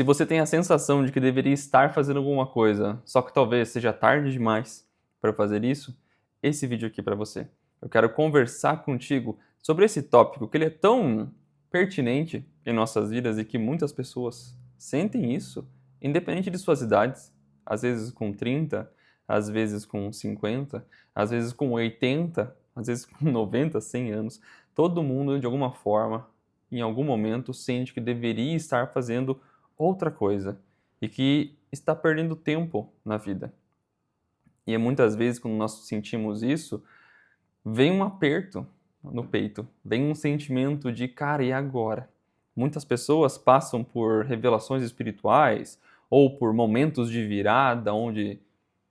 Se você tem a sensação de que deveria estar fazendo alguma coisa, só que talvez seja tarde demais para fazer isso, esse vídeo aqui é para você. Eu quero conversar contigo sobre esse tópico, que ele é tão pertinente em nossas vidas e que muitas pessoas sentem isso, independente de suas idades, às vezes com 30, às vezes com 50, às vezes com 80, às vezes com 90, 100 anos. Todo mundo, de alguma forma, em algum momento, sente que deveria estar fazendo outra coisa e que está perdendo tempo na vida. E muitas vezes, quando nós sentimos isso, vem um aperto no peito, vem um sentimento de, cara, e agora? Muitas pessoas passam por revelações espirituais ou por momentos de virada, onde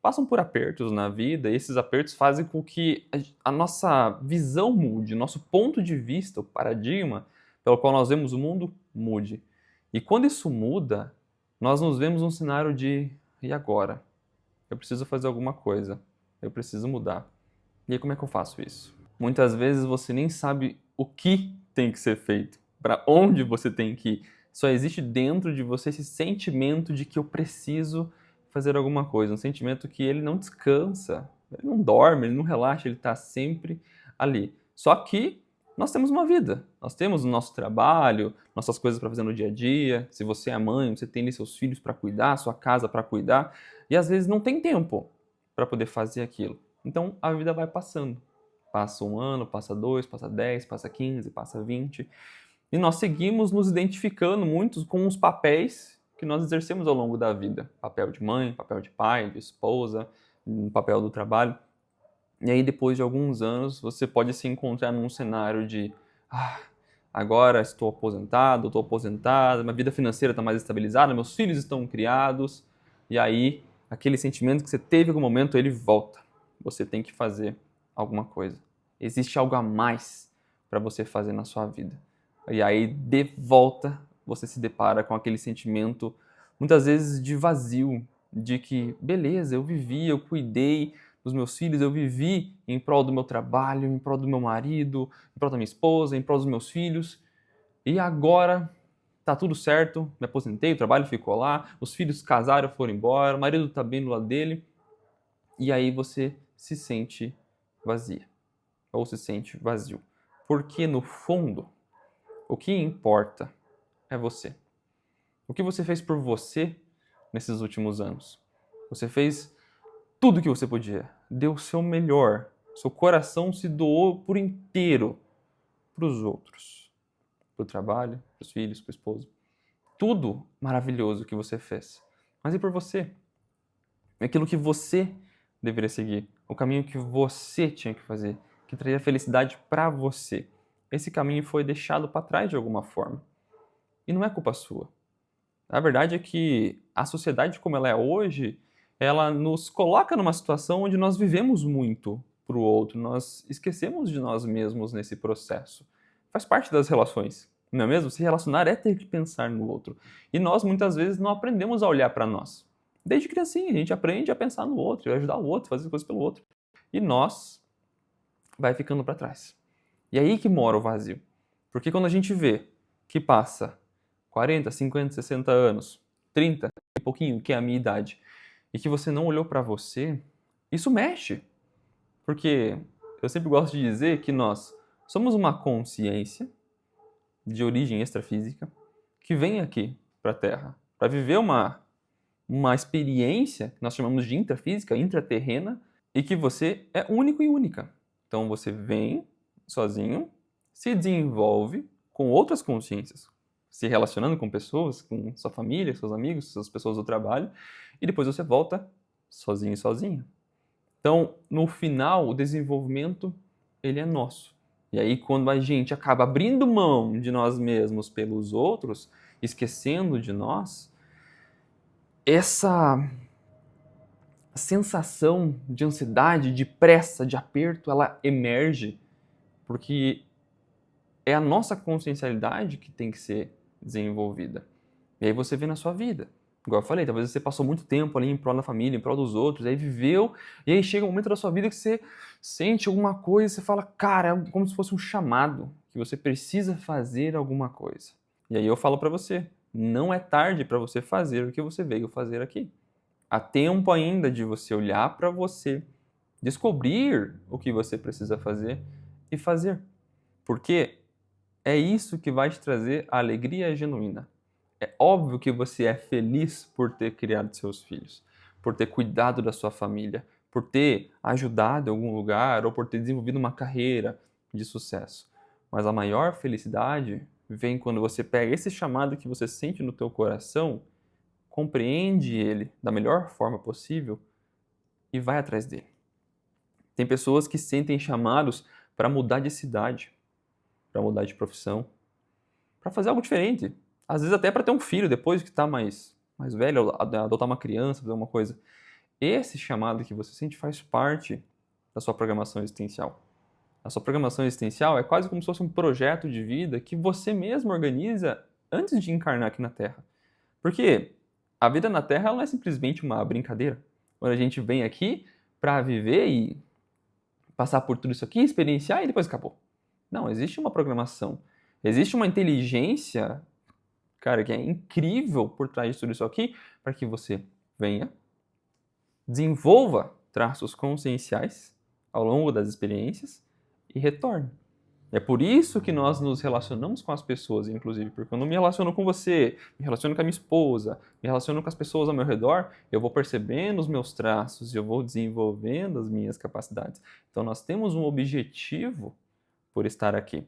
passam por apertos na vida, e esses apertos fazem com que a nossa visão mude, nosso ponto de vista, o paradigma pelo qual nós vemos o mundo, mude. E quando isso muda, nós nos vemos num cenário de, e agora? Eu preciso fazer alguma coisa, eu preciso mudar. E aí como é que eu faço isso? Muitas vezes você nem sabe o que tem que ser feito, para onde você tem que ir. Só existe dentro de você esse sentimento de que eu preciso fazer alguma coisa, um sentimento que ele não descansa, ele não dorme, ele não relaxa, ele está sempre ali. Só que nós temos uma vida, nós temos o nosso trabalho, nossas coisas para fazer no dia a dia. Se você é mãe, você tem ali seus filhos para cuidar, sua casa para cuidar, e às vezes não tem tempo para poder fazer aquilo. Então a vida vai passando. Passa um ano, passa 2, passa 10, passa 15, passa 20. E nós seguimos nos identificando muitos com os papéis que nós exercemos ao longo da vida. Papel de mãe, papel de pai, de esposa, papel do trabalho. E aí depois de alguns anos você pode se encontrar num cenário de agora estou aposentado, estou aposentada, minha vida financeira está mais estabilizada, meus filhos estão criados. E aí aquele sentimento que você teve em algum momento, ele volta. Você tem que fazer alguma coisa. Existe algo a mais para você fazer na sua vida. E aí, de volta, você se depara com aquele sentimento, muitas vezes de vazio, de que, beleza, eu vivi, eu cuidei dos meus filhos, eu vivi em prol do meu trabalho, em prol do meu marido, em prol da minha esposa, em prol dos meus filhos, e agora tá tudo certo, me aposentei, o trabalho ficou lá, os filhos casaram, foram embora, o marido tá bem do lado dele, e aí você se sente vazia, ou se sente vazio. Porque, no fundo, o que importa é você. O que você fez por você nesses últimos anos? Você fez tudo o que você podia, deu o seu melhor, seu coração se doou por inteiro para os outros, para o trabalho, para os filhos, para o esposo. Tudo maravilhoso que você fez. Mas e por você? Aquilo que você deveria seguir, o caminho que você tinha que fazer, que traria felicidade para você. Esse caminho foi deixado para trás de alguma forma. E não é culpa sua. A verdade é que a sociedade como ela é hoje, ela nos coloca numa situação onde nós vivemos muito para o outro, nós esquecemos de nós mesmos nesse processo. Faz parte das relações, não é mesmo? Se relacionar é ter que pensar no outro. E nós muitas vezes não aprendemos a olhar para nós. Desde criancinha a gente aprende a pensar no outro, a ajudar o outro, fazer coisas pelo outro. E nós vai ficando para trás. E aí que mora o vazio. Porque quando a gente vê que passa 40, 50, 60 anos, 30 e pouquinho, que é a minha idade, e que você não olhou para você, isso mexe. Porque eu sempre gosto de dizer que nós somos uma consciência de origem extrafísica que vem aqui para a Terra para viver uma experiência que nós chamamos de intrafísica, intraterrena, e que você é único e única. Então você vem sozinho, se desenvolve com outras consciências, se relacionando com pessoas, com sua família, seus amigos, suas pessoas do trabalho, e depois você volta sozinho e sozinha. Então, no final, o desenvolvimento, ele é nosso. E aí, quando a gente acaba abrindo mão de nós mesmos pelos outros, esquecendo de nós, essa sensação de ansiedade, de pressa, de aperto, ela emerge porque é a nossa consciencialidade que tem que ser desenvolvida. E aí você vê na sua vida. Igual eu falei, talvez você passou muito tempo ali em prol da família, em prol dos outros, aí viveu, e aí chega um momento da sua vida que você sente alguma coisa, você fala, cara, é como se fosse um chamado, que você precisa fazer alguma coisa. E aí eu falo pra você, Não é tarde para você fazer o que você veio fazer aqui. Há tempo ainda de você olhar para você, descobrir o que você precisa fazer e fazer. Porque é isso que vai te trazer a alegria genuína. É óbvio que você é feliz por ter criado seus filhos, por ter cuidado da sua família, por ter ajudado em algum lugar ou por ter desenvolvido uma carreira de sucesso. Mas a maior felicidade vem quando você pega esse chamado que você sente no teu coração, compreende ele da melhor forma possível e vai atrás dele. Tem pessoas que sentem chamados para mudar de cidade, para mudar de profissão, para fazer algo diferente. Às vezes até para ter um filho depois que está mais velho, adotar uma criança, fazer uma coisa. Esse chamado que você sente faz parte da sua programação existencial. A sua programação existencial é quase como se fosse um projeto de vida que você mesmo organiza antes de encarnar aqui na Terra. Porque a vida na Terra ela não é simplesmente uma brincadeira. Quando a gente vem aqui para viver e passar por tudo isso aqui, experienciar e depois acabou. Não, existe uma programação. Existe uma inteligência, cara, que é incrível por trás de tudo isso aqui, para que você venha, desenvolva traços conscienciais ao longo das experiências e retorne. É por isso que nós nos relacionamos com as pessoas, inclusive, porque quando eu me relaciono com você, me relaciono com a minha esposa, me relaciono com as pessoas ao meu redor, eu vou percebendo os meus traços, eu vou desenvolvendo as minhas capacidades. Então nós temos um objetivo por estar aqui.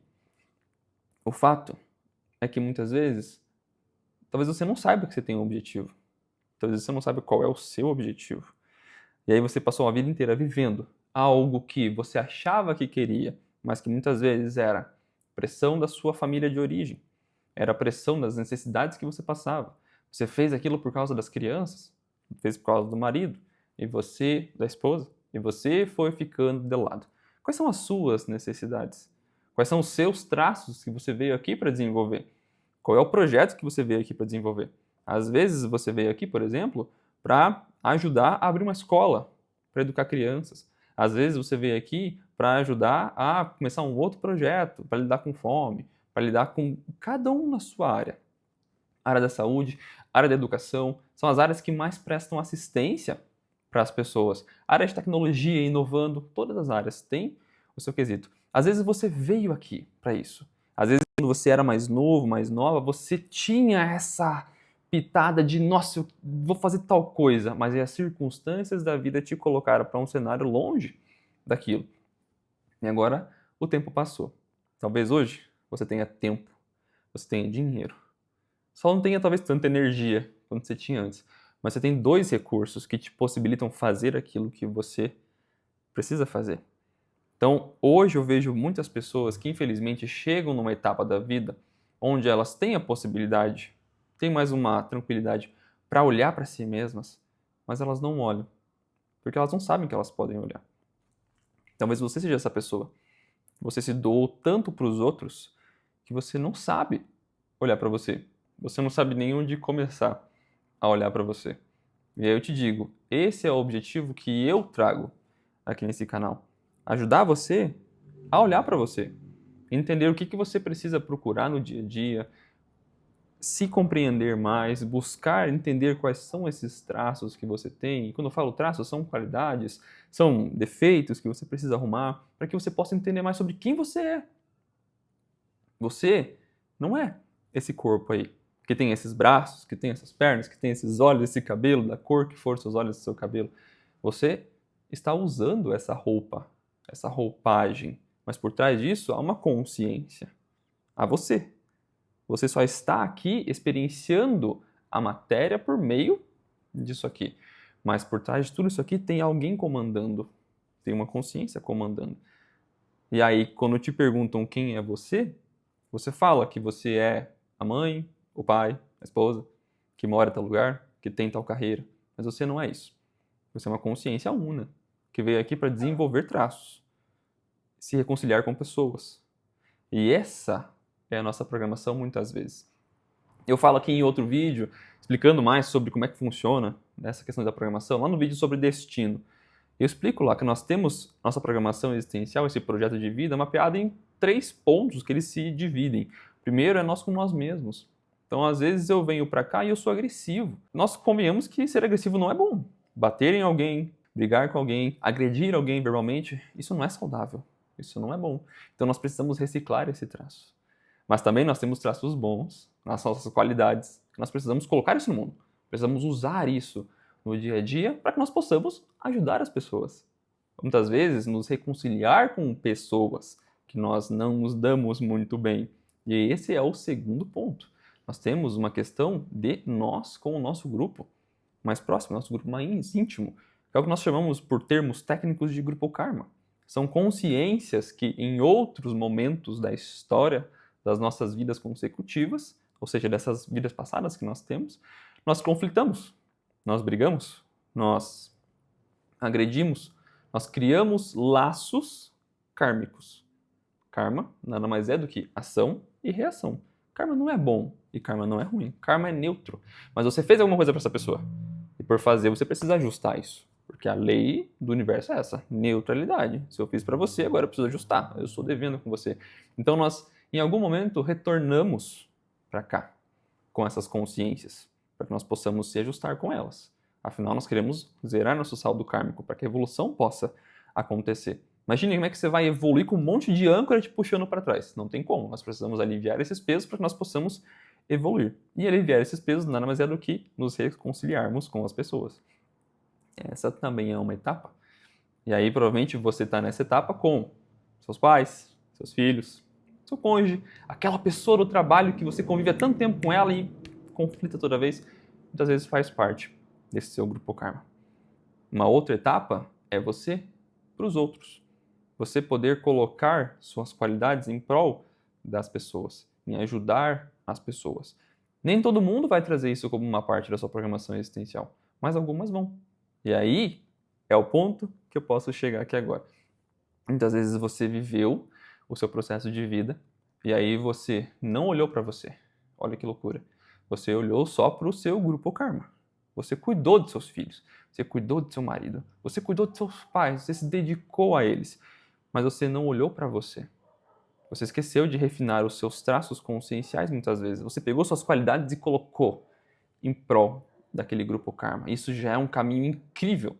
O fato é que muitas vezes, talvez você não saiba que você tem um objetivo. Talvez você não saiba qual é o seu objetivo. E aí você passou a vida inteira vivendo algo que você achava que queria, mas que muitas vezes era pressão da sua família de origem, era pressão das necessidades que você passava. Você fez aquilo por causa das crianças, fez por causa do marido, e você da esposa, e você foi ficando de lado. Quais são as suas necessidades? Quais são os seus traços que você veio aqui para desenvolver? Qual é o projeto que você veio aqui para desenvolver? Às vezes você veio aqui, por exemplo, para ajudar a abrir uma escola, para educar crianças. Às vezes você veio aqui para ajudar a começar um outro projeto, para lidar com fome, para lidar com cada um na sua área. A área da saúde, a área da educação, são as áreas que mais prestam assistência para as pessoas. A área de tecnologia, inovando, todas as áreas têm o seu quesito. Às vezes você veio aqui para isso. Às vezes quando você era mais novo, mais nova, você tinha essa pitada de, nossa, eu vou fazer tal coisa, mas as circunstâncias da vida te colocaram para um cenário longe daquilo. E agora o tempo passou. Talvez hoje você tenha tempo, você tenha dinheiro. Só não tenha talvez tanta energia quanto você tinha antes. Mas você tem dois recursos que te possibilitam fazer aquilo que você precisa fazer. Então, hoje eu vejo muitas pessoas que infelizmente chegam numa etapa da vida onde elas têm a possibilidade, têm mais uma tranquilidade para olhar para si mesmas, mas elas não olham, porque elas não sabem que elas podem olhar. Talvez você seja essa pessoa. Você se doou tanto para os outros que você não sabe olhar para você. Você não sabe nem onde começar a olhar para você. E aí eu te digo, esse é o objetivo que eu trago aqui nesse canal. Ajudar você a olhar para você. Entender o que você precisa procurar no dia a dia, se compreender mais, buscar entender quais são esses traços que você tem. E quando eu falo traços, são qualidades, são defeitos que você precisa arrumar, para que você possa entender mais sobre quem você é. Você não é esse corpo aí, que tem esses braços, que tem essas pernas, que tem esses olhos, esse cabelo, da cor que for seus olhos e seu cabelo. Você está usando essa roupa, essa roupagem, mas por trás disso há uma consciência. Há você. Você só está aqui experienciando a matéria por meio disso aqui. Mas por trás de tudo isso aqui tem alguém comandando. Tem uma consciência comandando. E aí, quando te perguntam quem é você, você fala que você é a mãe, o pai, a esposa, que mora em tal lugar, que tem tal carreira. Mas você não é isso. Você é uma consciência una, que veio aqui para desenvolver traços, se reconciliar com pessoas. E essa é a nossa programação muitas vezes. Eu falo aqui em outro vídeo, explicando mais sobre como é que funciona essa questão da programação, lá no vídeo sobre destino. Eu explico lá que nós temos nossa programação existencial, esse projeto de vida, mapeado em 3 pontos que eles se dividem. Primeiro é nós com nós mesmos. Então, às vezes, eu venho pra cá e eu sou agressivo. Nós convenhamos que ser agressivo não é bom. Bater em alguém, brigar com alguém, agredir alguém verbalmente, isso não é saudável. Isso não é bom. Então, nós precisamos reciclar esse traço. Mas também nós temos traços bons, nas nossas qualidades, que nós precisamos colocar isso no mundo. Precisamos usar isso no dia a dia para que nós possamos ajudar as pessoas. Muitas vezes, nos reconciliar com pessoas que nós não nos damos muito bem. E esse é o segundo ponto. Nós temos uma questão de nós com o nosso grupo mais próximo, nosso grupo mais íntimo, que é o que nós chamamos por termos técnicos de grupo karma. São consciências que em outros momentos da história das nossas vidas consecutivas, ou seja, dessas vidas passadas que nós temos, nós conflitamos, nós brigamos, nós agredimos, nós criamos laços kármicos. Karma nada mais é do que ação e reação. Karma não é bom e karma não é ruim. Karma é neutro. Mas você fez alguma coisa para essa pessoa. E por fazer, você precisa ajustar isso. Porque a lei do universo é essa, neutralidade. Se eu fiz para você, agora eu preciso ajustar. Eu estou devendo com você. Então nós, em algum momento, retornamos para cá com essas consciências, para que nós possamos se ajustar com elas. Afinal, nós queremos zerar nosso saldo kármico para que a evolução possa acontecer. Imagine como é que você vai evoluir com um monte de âncora te puxando para trás. Não tem como. Nós precisamos aliviar esses pesos para que nós possamos evoluir. E aliviar esses pesos nada mais é do que nos reconciliarmos com as pessoas. Essa também é uma etapa. E aí, provavelmente, você está nessa etapa com seus pais, seus filhos, seu cônjuge, aquela pessoa do trabalho que você convive há tanto tempo com ela e conflita toda vez, muitas vezes faz parte desse seu grupo karma. Uma outra etapa é você para os outros. Você poder colocar suas qualidades em prol das pessoas, em ajudar as pessoas. Nem todo mundo vai trazer isso como uma parte da sua programação existencial, mas algumas vão. E aí é o ponto que eu posso chegar aqui agora. Muitas vezes você viveu o seu processo de vida e aí você não olhou para você. Olha que loucura. Você olhou só para o seu grupo karma. Você cuidou de seus filhos, você cuidou de seu marido, você cuidou de seus pais, você se dedicou a eles, mas você não olhou para você. Você esqueceu de refinar os seus traços conscienciais muitas vezes. Você pegou suas qualidades e colocou em prol daquele grupo karma. Isso já é um caminho incrível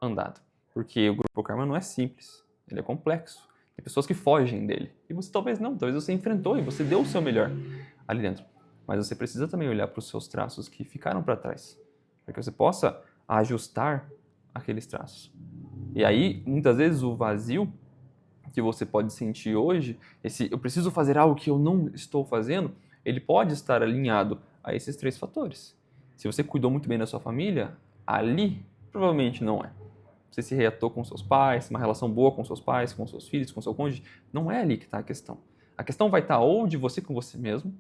andado, porque o grupo karma não é simples, ele é complexo. Tem pessoas que fogem dele. E você talvez não, talvez você enfrentou e você deu o seu melhor ali dentro. Mas você precisa também olhar para os seus traços que ficaram para trás, para que você possa ajustar aqueles traços. E aí, muitas vezes, o vazio que você pode sentir hoje, esse eu preciso fazer algo que eu não estou fazendo, ele pode estar alinhado a esses 3 fatores. Se você cuidou muito bem da sua família, ali provavelmente não é. Você se reatou com seus pais, uma relação boa com seus pais, com seus filhos, com seu cônjuge, não é ali que está a questão. A questão vai estar ou de você com você mesmo.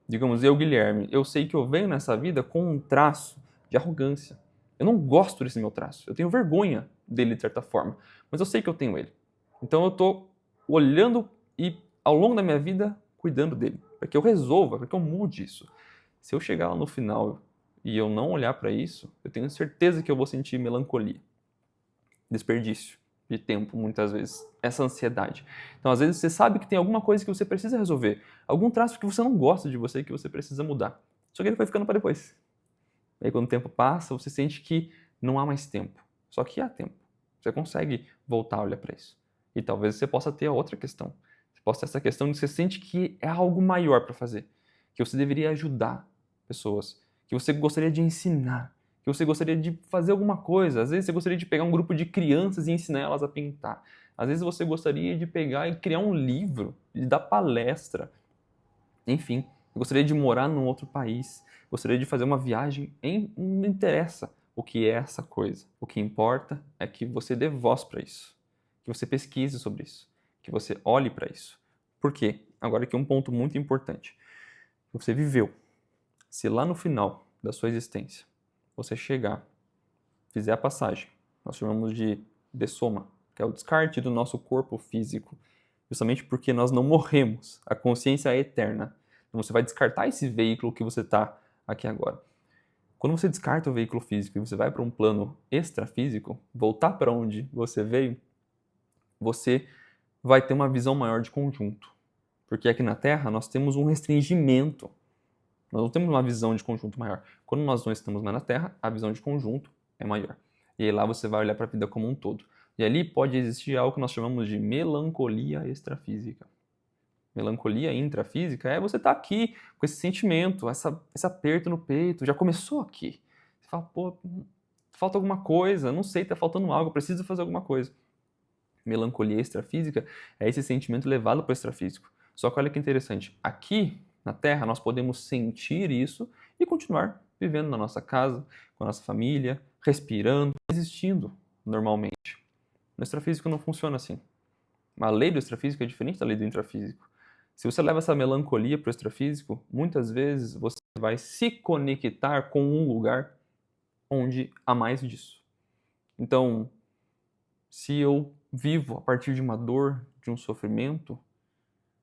Digamos, eu, Guilherme, eu sei que eu venho nessa vida com um traço de arrogância. Eu não gosto desse meu traço, eu tenho vergonha dele de certa forma, mas eu sei que eu tenho ele. Então eu estou olhando e ao longo da minha vida cuidando dele, para que eu resolva, para que eu mude isso. Se eu chegar lá no final e eu não olhar para isso, eu tenho certeza que eu vou sentir melancolia, desperdício de tempo muitas vezes, essa ansiedade. Então às vezes você sabe que tem alguma coisa que você precisa resolver, algum traço que você não gosta de você que você precisa mudar, só que ele vai ficando para depois. E aí quando o tempo passa, você sente que não há mais tempo, só que há tempo. Você consegue voltar a olhar para isso. E talvez você possa ter a outra questão. Você possa ter essa questão de que você sente que é algo maior para fazer. Que você deveria ajudar pessoas. Que você gostaria de ensinar. Que você gostaria de fazer alguma coisa. Às vezes você gostaria de pegar um grupo de crianças e ensinar elas a pintar. Às vezes você gostaria de pegar e criar um livro, de dar palestra. Enfim, eu gostaria de morar num outro país. Gostaria de fazer uma viagem. Não interessa o que é essa coisa. O que importa é que você dê voz para isso. Que você pesquise sobre isso, que você olhe para isso. Por quê? Agora aqui um ponto muito importante. Você viveu. Se lá no final da sua existência você chegar, fizer a passagem, nós chamamos de dessoma, que é o descarte do nosso corpo físico, justamente porque nós não morremos, a consciência é eterna. Então você vai descartar esse veículo que você está aqui agora. Quando você descarta o veículo físico e você vai para um plano extrafísico, voltar para onde você veio, você vai ter uma visão maior de conjunto. Porque aqui na Terra nós temos um restringimento Nós não temos uma visão de conjunto maior. Quando nós não estamos mais na Terra, a visão de conjunto é maior. E aí lá você vai olhar para a vida como um todo. E ali pode existir algo que nós chamamos de melancolia extrafísica. Melancolia intrafísica é você estar aqui com esse sentimento, esse aperto no peito, já começou aqui. Você fala, pô, falta alguma coisa, não sei, tá faltando algo, preciso fazer alguma coisa. Melancolia extrafísica é esse sentimento levado para o extrafísico. Só que olha que interessante, aqui na Terra nós podemos sentir isso e continuar vivendo na nossa casa, com a nossa família, respirando, existindo normalmente. No extrafísico não funciona assim. A lei do extrafísico é diferente da lei do intrafísico. Se você leva essa melancolia para o extrafísico, muitas vezes você vai se conectar com um lugar onde há mais disso. Então, se eu vivo a partir de uma dor, de um sofrimento,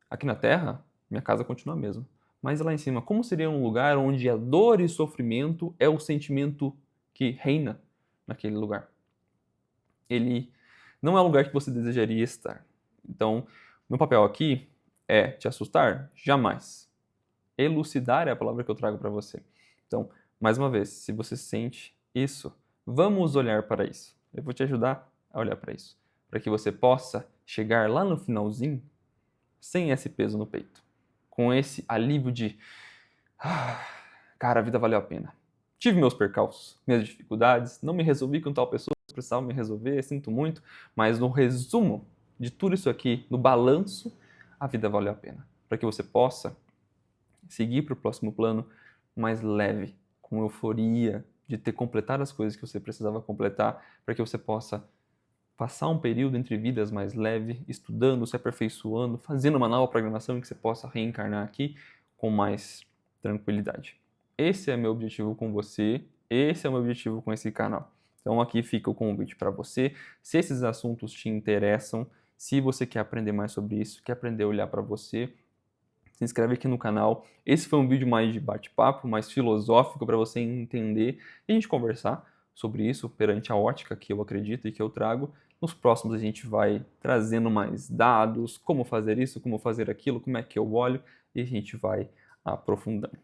aqui na Terra, minha casa continua a mesma. Mas lá em cima, como seria um lugar onde a dor e sofrimento é o sentimento que reina naquele lugar? Ele não é um lugar que você desejaria estar. Então, meu papel aqui é te assustar? Jamais. Elucidar é a palavra que eu trago para você. Então, mais uma vez, se você sente isso, vamos olhar para isso. Eu vou te ajudar a olhar para isso, para que você possa chegar lá no finalzinho sem esse peso no peito, com esse alívio de cara, a vida valeu a pena. Tive meus percalços, minhas dificuldades, não me resolvi com tal pessoa, precisava me resolver, sinto muito, mas no resumo de tudo isso aqui, no balanço, a vida valeu a pena. Para que você possa seguir para o próximo plano mais leve, com euforia de ter completado as coisas que você precisava completar, para que você possa passar um período entre vidas mais leve, estudando, se aperfeiçoando, fazendo uma nova programação que você possa reencarnar aqui com mais tranquilidade. Esse é meu objetivo com você, esse é o meu objetivo com esse canal. Então aqui fica o convite para você. Se esses assuntos te interessam, se você quer aprender mais sobre isso, quer aprender a olhar para você, se inscreve aqui no canal. Esse foi um vídeo mais de bate-papo, mais filosófico para você entender e a gente conversar sobre isso perante a ótica que eu acredito e que eu trago. Nos próximos a gente vai trazendo mais dados, como fazer isso, como fazer aquilo, como é que eu olho e a gente vai aprofundando.